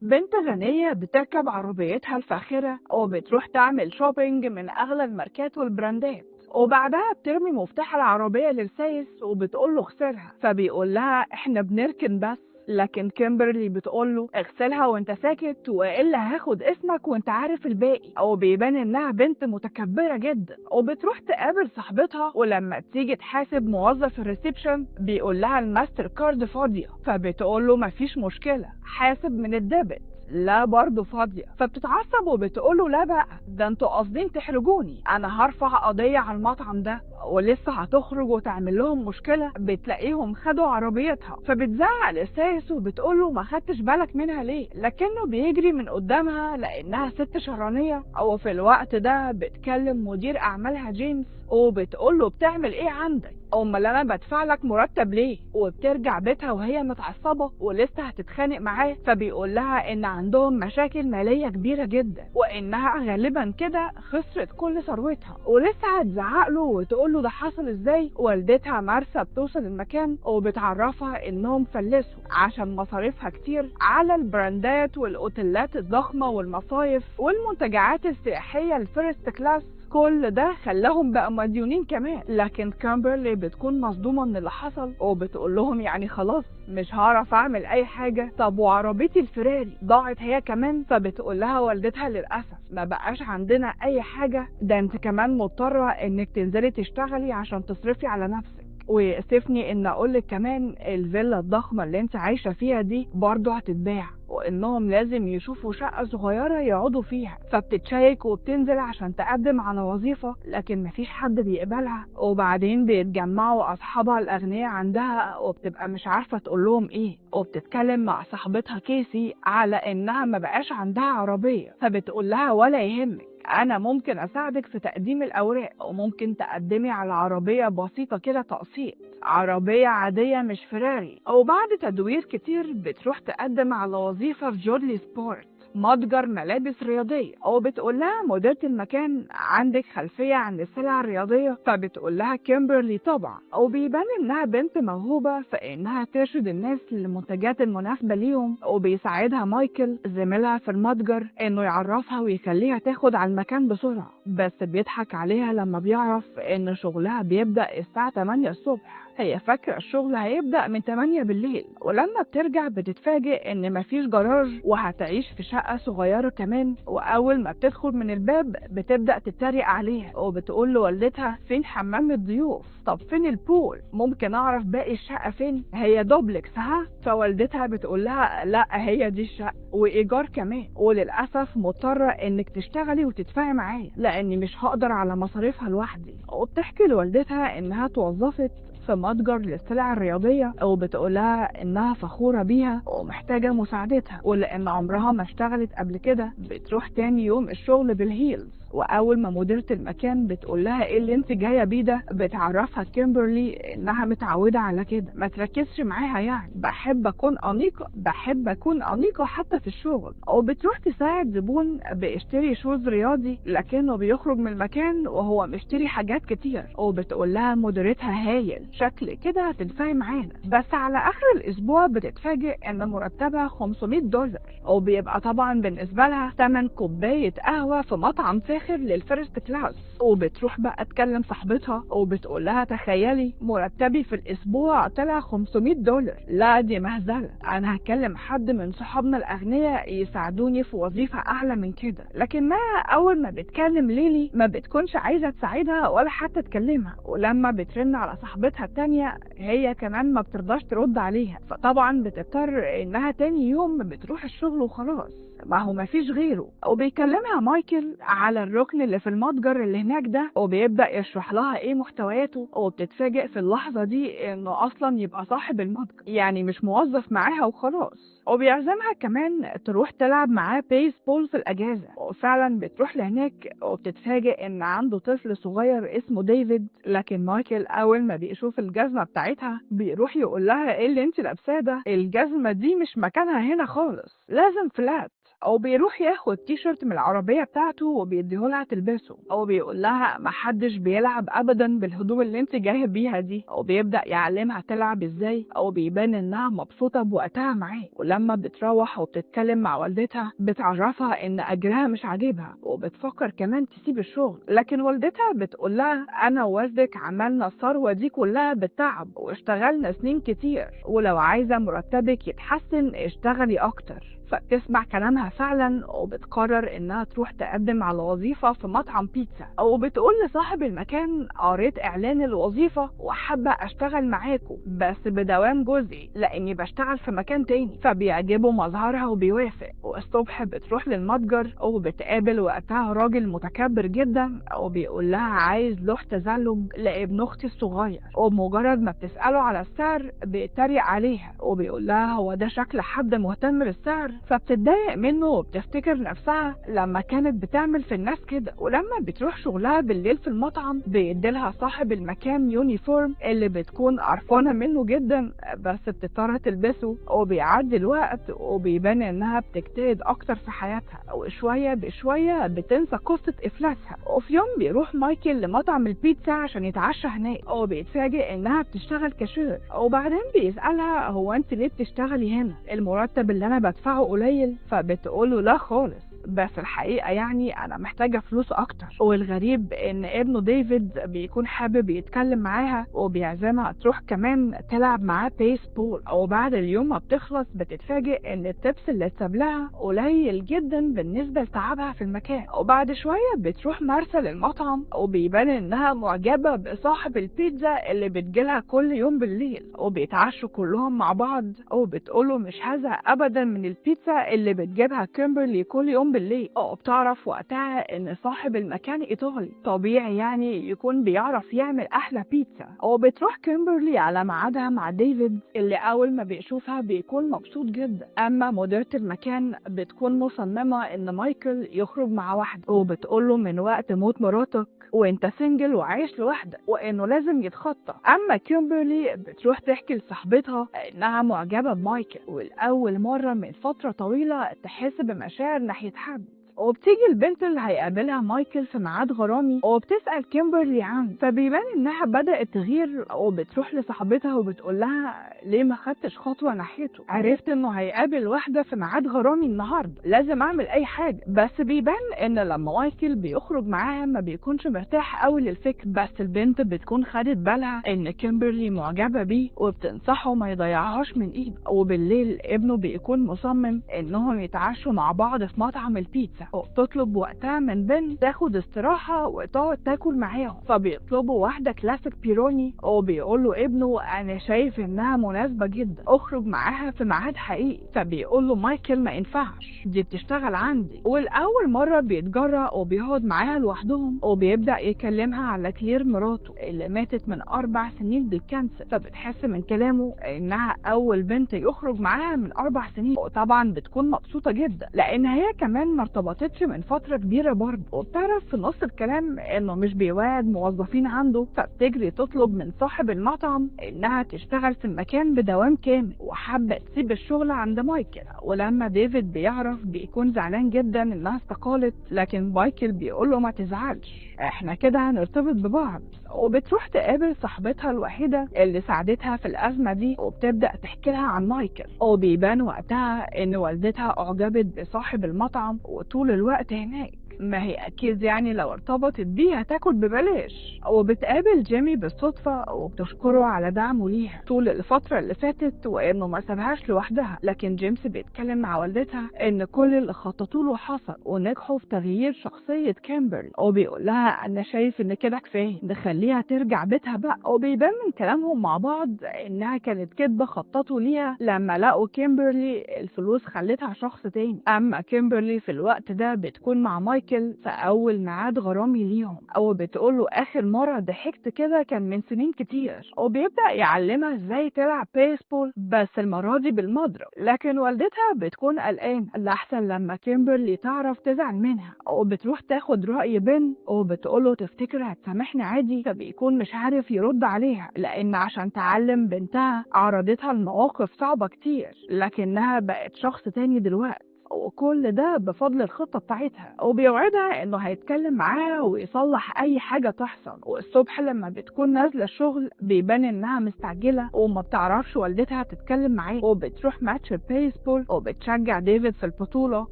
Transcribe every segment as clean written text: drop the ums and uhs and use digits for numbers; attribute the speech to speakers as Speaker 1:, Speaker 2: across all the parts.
Speaker 1: بنت غنية بتركب عربيتها الفاخرة وبتروح تعمل شوبينج من أغلى الماركات والبراندات، وبعدها بترمي مفتاح العربية للسايس وبتقول له اغسلها، فبيقول لها احنا بنركن بس. لكن كيمبرلي بتقول له اغسلها وانت ساكت والا هاخد اسمك وانت عارف الباقي. او بيبان انها بنت متكبرة جدا، وبتروح تقابل صاحبتها، ولما تيجي تحاسب موظف الريسبشن بيقول لها الماستر كارد فاضية، فبتقول له مفيش مشكلة حاسب من الديبت. لا برضه فاضية، فبتتعصب وبتقوله لا بقى ده انتوا قاصدين تحرجوني، انا هرفع قضية على المطعم ده. ولسه هتخرج وتعمل لهم مشكلة بتلاقيهم خدوا عربيتها، فبتزعق للسايس وبتقوله ما خدتش بالك منها ليه، لكنه بيجري من قدامها لانها ست شرانية. وفي الوقت ده بتكلم مدير اعمالها جيمس وبتقوله بتعمل ايه عندك، امال انا بدفع لك مرتب ليه. وبترجع بيتها وهي متعصبه ولسه هتتخانق معاه، فبيقول لها ان عندهم مشاكل ماليه كبيره جدا وانها غالبا كده خسرت كل ثروتها. ولسه هتزعق له وتقول له ده حصل ازاي. والدتها مارسا بتوصل المكان وبتعرفها انهم فلسوا عشان مصاريفها كتير على البراندات والاوتيلات الضخمه والمصايف والمنتجعات السياحيه الفيرست كلاس. كل ده خلاهم بقى مديونين كمان. لكن كامبرلي بتكون مصدومة من اللي حصل وبتقول لهم يعني خلاص مش هعرف اعمل اي حاجة. طب وعربيتي الفراري ضاعت هي كمان. فبتقول لها والدتها للأسف ما بقاش عندنا اي حاجة، ده انت كمان مضطرة انك تنزلي تشتغلي عشان تصرفي على نفسك. ويأسفني ان اقولك كمان الفيلا الضخمة اللي انت عايشة فيها دي برضه هتتباع، وانهم لازم يشوفوا شقة صغيرة يقعدوا فيها. فبتتشيك وبتنزل عشان تقدم على وظيفة، لكن مفيش حد بيقبلها. وبعدين بيتجمعوا اصحابها الاغنياء عندها وبتبقى مش عارفة تقول لهم ايه، وبتتكلم مع صاحبتها كيسي على انها ما بقاش عندها عربية. فبتقول لها ولا يهمك، انا ممكن اساعدك في تقديم الاوراق، وممكن تقدمي على عربية بسيطة كده تقسيط، عربية عادية مش فراري. وبعد تدوير كتير بتروح تقدم على وظيفة في جورلي سبورت، متجر ملابس رياضية. وبتقول لها مديرة المكان عندك خلفية عن السلع الرياضية؟ فبتقول لها كيمبرلي طبعا. وبيبان انها بنت موهوبة في انها ترشد الناس للمنتجات المناسبة ليهم. وبيساعدها مايكل زميلها في المتجر انه يعرفها ويخليها تاخد على المكان بسرعة، بس بيضحك عليها لما بيعرف ان شغلها بيبدأ الساعة 8 الصبح. هي فاكرة الشغل هيبدأ من 8 بالليل. ولما بترجع بتتفاجئ ان مفيش جراج وهتعيش في شقة صغيرة كمان. واول ما بتدخل من الباب بتبدأ تتريق عليها وبتقول لوالدتها فين حمام الضيوف، طب فين البول، ممكن اعرف باقي الشقة فين، هي دوبلكس ها. فوالدتها بتقول لها لا هي دي الشقة وايجار كمان، وللاسف مضطرة انك تشتغلي وتدفعي معايا لاني مش هقدر على مصاريفها لوحدي. وبتحكي لوالدتها انها توظفت في متجر للسلع الرياضية، وبتقولها إنها فخورة بيها ومحتاجة مساعدتها، ولأن عمرها ما اشتغلت قبل كده بتروح تاني يوم الشغل بالهيلز. واول ما مديرة المكان بتقول لها ايه اللي انت جايه بيه ده، بتعرفها كيمبرلي انها متعوده على كده، ما تركزش معاها يعني، بحب اكون انيقه، بحب اكون انيقه حتى في الشغل. وبتروح تساعد زبون بيشتري شوز رياضي لكنه بيخرج من المكان وهو مشتري حاجات كتير. وبتقول لها مديرتها هايل شكل كده هتنفعي معانا. بس على اخر الاسبوع بتتفاجئ ان مرتبها $500، وبيبقى طبعا بالنسبه لها ثمن كوبايه قهوه في مطعم فاخر للفيرست كلاس. وبتروح بقى تكلم صاحبتها وبتقول لها تخيلي مرتبي في الاسبوع طلع $500. لا دي مهزله، انا هكلم حد من صحابنا الاغنياء يساعدوني في وظيفه اعلى من كده. لكنها اول ما بتكلم ليلي ما بتكونش عايزه تساعدها ولا حتى تكلمها، ولما بترن على صاحبتها التانية هي كمان ما بترضاش ترد عليها. فطبعا بتضطر انها تاني يوم بتروح الشغل وخلاص، ما هو ما فيش غيره. وبيكلمها مايكل على الركن اللي في المتجر اللي هناك ده وبيبدأ يشرح لها ايه محتوياته. وبتتفاجئ في اللحظة دي انه اصلا يبقى صاحب المتجر، يعني مش موظف معاها وخلاص. وبيعزمها كمان تروح تلعب معاه بيسبول في الاجازة. وفعلا بتروح لهناك وبتتفاجئ ان عنده طفل صغير اسمه ديفيد. لكن مايكل اول ما بيشوف الجزمة بتاعتها بيروح يقول لها ايه اللي انت لابساه ده، الجزمة دي مش مكانها هنا خالص، لازم فلات. او بيروح ياخد تيشرت من العربيه بتاعته وبيديهولها تلبسه، او بيقول لها محدش بيلعب ابدا بالهدوم اللي انت جايه بيها دي، او بيبدا يعلمها تلعب ازاي، او بيبان انها مبسوطه بوقتها معاه. ولما بتروح وبتتكلم مع والدتها بتعرفها ان اجرها مش عاجبها وبتفكر كمان تسيب الشغل، لكن والدتها بتقول لها انا ووالدك عملنا الثروه دي كلها بالتعب واشتغلنا سنين كتير، ولو عايزه مرتبك يتحسن اشتغلي اكتر. فبتسمع كلامها فعلا وبتقرر انها تروح تقدم على وظيفة في مطعم بيتزا، او بتقول لصاحب المكان قريت اعلان الوظيفة وحابة اشتغل معاكم بس بدوام جزئي لاني بشتغل في مكان تاني. فبيعجبه مظهرها وبيوافق، والصبح بتروح للمتجر وبتقابل وقتها راجل متكبر جدا وبيقول لها عايز لوح تزلج لابن اختي الصغير، وبمجرد ما بتسأله على السعر بيتريق عليها وبيقول لها هو ده شكل حد مهتم بالسعر. فبتتضايق منه وبتفتكر نفسها لما كانت بتعمل في الناس كده. ولما بتروح شغلها بالليل في المطعم بيديلها صاحب المكان يونيفورم اللي بتكون قرفانة منه جدا بس بتضطر تلبسه، وبيعدي الوقت وبيبان انها بتجتهد اكتر في حياتها، وشوية بشوية بتنسى قصة افلاسها. وفي يوم بيروح مايكل لمطعم البيتزا عشان يتعشى هناك، وبيتفاجئ انها بتشتغل كاشير، وبعدين بيسألها هو انت ليه بتشتغلي هنا؟ المرتب اللي انا بدفعه قليل. فبتقوله لا خالص، بس الحقيقة يعني أنا محتاجة فلوس أكتر. والغريب إن ابنه ديفيد بيكون حابب يتكلم معاها وبيعزمها تروح كمان تلعب معاه بيسبول. وبعد اليوم ما بتخلص بتتفاجئ إن التبس اللي اتساب لها قليل جدا بالنسبة لتعبها في المكان. وبعد شوية بتروح مارسا للمطعم وبيبان إنها معجبة بصاحب البيتزا اللي بتجيلها كل يوم بالليل، وبيتعشوا كلهم مع بعض وبتقوله مش هزهق أبدا من البيتزا اللي بتجيبها كيمبرلي كل يوم بالليل. بتعرف وقتها ان صاحب المكان ايطالي، طبيعي يعني يكون بيعرف يعمل احلى بيتزا. وبتروح كيمبرلي على ميعادها مع ديفيد اللي اول ما بيشوفها بيكون مبسوط جدا. اما مديرة المكان بتكون مصممة ان مايكل يخرج مع واحدة، وبتقوله من وقت موت مراتك وانت سنجل وعايش لوحدك وانه لازم يتخطى. اما كيمبرلي بتروح تحكي لصاحبتها انها معجبة بمايكل، والاول مرة من فترة طويلة تحس بمشاعر ناحية حد. وبتيجي البنت اللي هيقابلها مايكل في ميعاد غرامي وبتسأل كيمبرلي عنه، فبيبان انها بدأت تغير وبتروح لصاحبتها وبتقول لها ليه ما خدتش خطوة ناحيته؟ عرفت انه هيقابل واحدة في ميعاد غرامي النهارده، لازم اعمل اي حاجة. بس بيبان ان لما مايكل بيخرج معاها ما بيكونش مرتاح قوي للفكر، بس البنت بتكون خدت بالها ان كيمبرلي معجبة بيه وبتنصحه ما يضيعهاش من ايده. وبالليل ابنه بيكون مصمم انهم يتعشوا مع بعض في مطعم البيتزا، وبتطلب وقتها من بن تاخد استراحة وتقعد تاكل معاهم. فبيطلبوا واحدة كلاسيك بيروني وبيقول له ابنه انا شايف انها مناسبة جدا اخرج معاها في ميعاد حقيقي. فبيقول له مايكل ما ينفعش دي بتشتغل عندي. والاول مرة بيتجرأ وبيقعد معاها لوحدهم وبيبدأ يكلمها على كلير مراته اللي ماتت من 4 سنين بالكانسر. فبتحس من كلامه انها اول بنت يخرج معاها من 4 سنين، وطبعا بتكون مبسوطة جدا لان هي كمان ما ارتبطتش من فترة كبيرة برضه. وبتعرف في نص الكلام انه مش بيوعد موظفين عنده، فبتجري تطلب من صاحب المطعم انها تشتغل في المكان بدوام كامل وحابة تسيب الشغل عند مايكل. ولما ديفيد بيعرف بيكون زعلان جدا انها استقالت، لكن مايكل بيقوله ما تزعلش احنا كده هنرتبط ببعض. وبتروح تقابل صاحبتها الوحيدة اللي ساعدتها في الأزمة دي وبتبدأ تحكي لها عن مايكل. وبيبان وقتها ان والدتها اعجبت بصاحب المطعم وطول الوقت هناك، ما هي اكيد يعني لو ارتبطت بيه هتاكل ببلاش. وبتقابل جيمي بالصدفة وبتشكره على دعمه ليها طول الفترة اللي فاتت وانه ما سابهاش لوحدها. لكن جيمس بيتكلم مع والدتها ان كل اللي خططوا له حصل ونجحوا في تغيير شخصية كامبرلي، وبيقول لها انا شايف ان كده كفاية نخليها ترجع بيتها بقى. وبيبان من كلامهم مع بعض انها كانت كدبة خططوا ليها لما لقوا كيمبرلي الفلوس خلتها شخص تاني. اما كيمبرلي في الوقت ده بتكون مع مايكل في اول ميعاد غرامي ليهم، او بتقوله اخر مرة ضحكت كده كان من سنين كتير. وبيبدأ يعلمها ازاي تلعب بيسبول بس المرة دي بالمضرب. لكن والدتها بتكون قلقان لأحسن لما كيمبرلي تعرف تزعل منها، وبتروح تاخد رأي بن وبتقوله تفتكر هتسامحني عادي. فبيكون مش عارف يرد عليها لان عشان تعلم بنتها عرضتها لمواقف صعبة كتير لكنها بقت شخص تاني دلوقتي. وكل ده بفضل الخطة بتاعتها، وبيوعدها إنه هيتكلم معاها ويصلح أي حاجة تحصل. والصبح لما بتكون نازلة الشغل بيبان إنها مستعجلة وما بتعرفش والدتها تتكلم معاه، وبتروح ماتش البيسبول وبتشجع ديفيد في البطولة.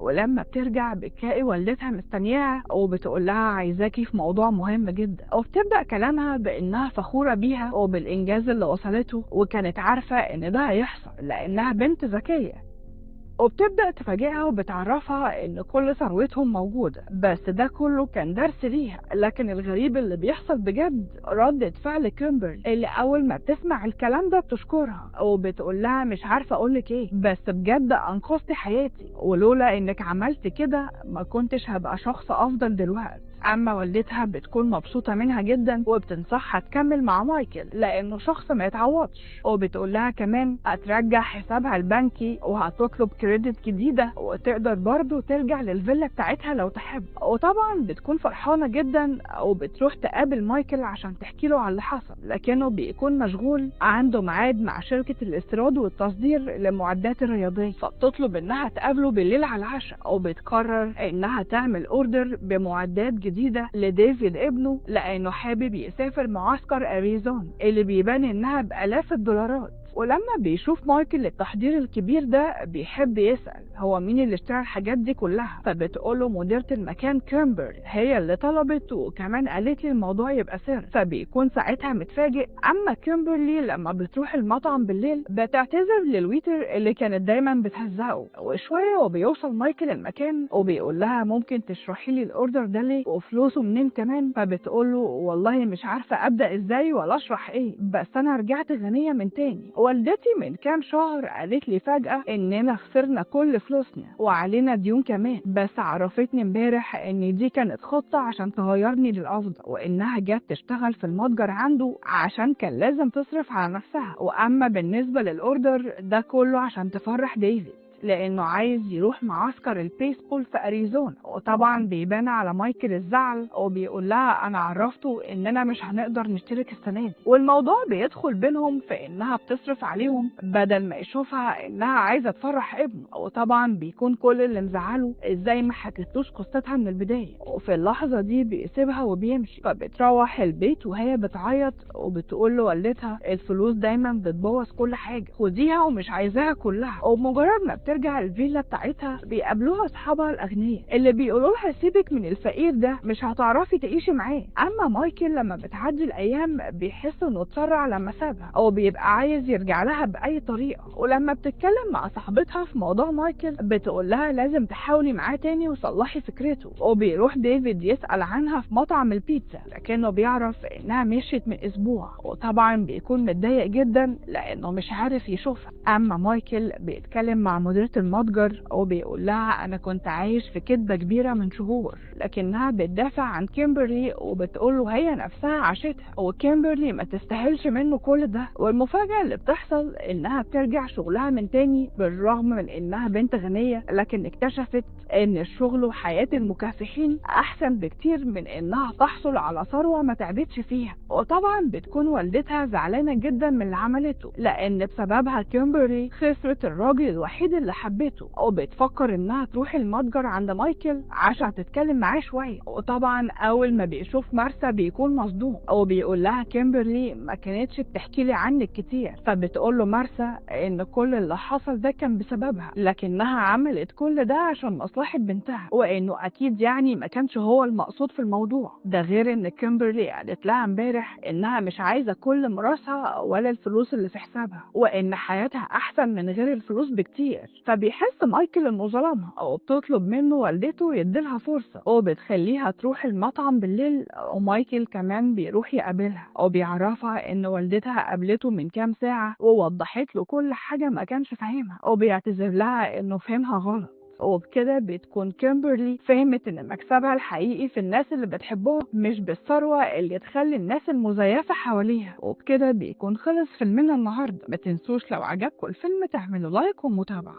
Speaker 1: ولما بترجع بتلاقي والدتها مستنياها وبتقول لها عايزاكي في موضوع مهم جدا، وبتبدأ كلامها بإنها فخورة بيها وبالإنجاز اللي وصلته، وكانت عارفة إن ده هيحصل لأنها بنت ذكية. وبتبدأ تفاجئها وبتعرفها إن كل ثروتهم موجودة، بس ده كله كان درس ليها. لكن الغريب اللي بيحصل بجد ردة فعل كيمبرلي، اللي أول ما بتسمع الكلام ده بتشكرها وبتقول لها مش عارفة أقولك إيه، بس بجد أنقذتي حياتي، ولولا إنك عملت كده ما كنتش هبقى شخص أفضل دلوقتي. أما والدتها بتكون مبسوطة منها جدا وبتنصحها تكمل مع مايكل لأنه شخص ما يتعوضش، وبتقول لها كمان هترجع حسابها البنكي وهتطلب كريدت جديدة وتقدر برضه ترجع للفيلا بتاعتها لو تحب. وطبعا بتكون فرحانة جدا وبتروح تقابل مايكل عشان تحكي له على اللي حصل، لكنه بيكون مشغول، عنده ميعاد مع شركة الاستيراد والتصدير للمعدات الرياضية، فبتطلب انها تقابله بالليل على العشاء. وبتقرر انها تعمل اوردر بمعدات جديدة لديفيد ابنه لانه حابب يسافر معسكر اريزون اللي بيبان انها بالاف الدولارات. ولما بيشوف مايكل التحضير الكبير ده بيحب يسأل هو مين اللي اشترى الحاجات دي كلها، فبتقوله مديرة المكان كيمبرلي هي اللي طلبت، وكمان قالت لي الموضوع يبقى سر. فبيكون ساعتها متفاجئ. اما كيمبرلي لما بتروح المطعم بالليل بتعتذر للويتر اللي كانت دايما بتهزقه، وشوية وبيوصل مايكل المكان وبيقول لها ممكن تشرحي لي الاوردر ده ليه وفلوسه منين كمان. فبتقوله والله مش عارفة ابدأ ازاي ولا اشرح ايه، بس انا رجعت غنية من تاني. والدتي من كام شهر قالت لي فجأة اننا خسرنا كل فلوسنا وعلينا ديون كمان، بس عرفتني امبارح ان دي كانت خطة عشان تغيرني للافضل، وانها جت تشتغل في المتجر عنده عشان كان لازم تصرف على نفسها. واما بالنسبة للاوردر ده كله عشان تفرح ديفيد لانه عايز يروح معسكر البيسبول في اريزونا. وطبعا بيبان على مايكل الزعل وبيقول لها انا عرفته اننا مش هنقدر نشترك السنه دي، والموضوع بيدخل بينهم في انها بتصرف عليهم بدل ما يشوفها انها عايزه تفرح ابنه. وطبعا بيكون كل اللي مزعله ازاي ما حكتلوش قصتها من البدايه. وفي اللحظه دي بيسيبها وبيمشي، فبتروح البيت وهي بتعيط وبتقول لوالدتها الفلوس دايما بتبوظ كل حاجه، خديها ومش عايزاها كلها. ومجرد ما بترجع الفيلا بتاعتها بيقابلوها اصحابها الاغنياء اللي بيقولوا لها سيبك من الفقير ده مش هتعرفي تعيشي معاه. اما مايكل لما بتعدي الايام بيحس انه اتسرع لما سابها او بيبقى عايز يرجع لها باي طريقه. ولما بتتكلم مع صاحبتها في موضوع مايكل بتقول لها لازم تحاولي معاه تاني وصلحي فكرته. وبيروح ديفيد يسأل عنها في مطعم البيتزا لكنه بيعرف انها مشيت من اسبوع، وطبعا بيكون متضايق جدا لانه مش عارف يشوفها. اما مايكل بيتكلم مع مديرة المتجر وبيقول لها انا كنت عايش في كدبة كبيرة من شهور، لكنها بتدافع عن كيمبرلي وبتقوله هي نفسها عاشتها وكيمبرلي ما تستاهلش منه كل ده. والمفاجأة اللي بتحصل انها بترجع شغلها من تاني بالرغم من انها بنت غنية، لكن اكتشفت ان الشغل وحياة المكافحين احسن بكتير من انها تحصل على ثروة ما تعبتش فيها. وطبعا بتكون والدتها زعلانة جدا من اللي عملته لان بسببها كيمبرلي خسرت الراجل الوحيد اللي حبته، وبتفكر انها تروح المتجر عند مايكل عشان تتكلم معاه شوية. وطبعا اول ما بيشوف مارسا بيكون مصدوم وبيقول لها كيمبرلي ما كانتش بتحكي لي عنك كتير. فبتقول له مارسا ان كل اللي حصل ده كان بسببها، لكنها عملت كل ده عشان مصلحة بنتها، وانه اكيد يعني ما كانش هو المقصود في الموضوع ده. غير ان كيمبرلي قالت لها امبارح انها مش عايزة كل مراسها ولا الفلوس اللي في حسابها، وان حياتها احسن من غير الفلوس بكتير. فبيحس مايكل انه ظلمها وبتطلب منه والدته يديلها فرصة وبتخليها تروح المطعم بالليل، ومايكل كمان بيروح يقابلها وبيعرفها ان والدتها قابلته من كام ساعة ووضحت له كل حاجة ما كانش فاهمها، وبيعتذر لها انه فهمها غلط. وبكده بتكون كيمبرلي فهمت ان مكسبها الحقيقي في الناس اللي بتحبهم مش بالثروة اللي تخلي الناس المزيفة حواليها. وبكده بيكون خلص فيلمنا النهاردة. ما تنسوش لو عجبكم الفيلم تعملوا لايك ومتابعة.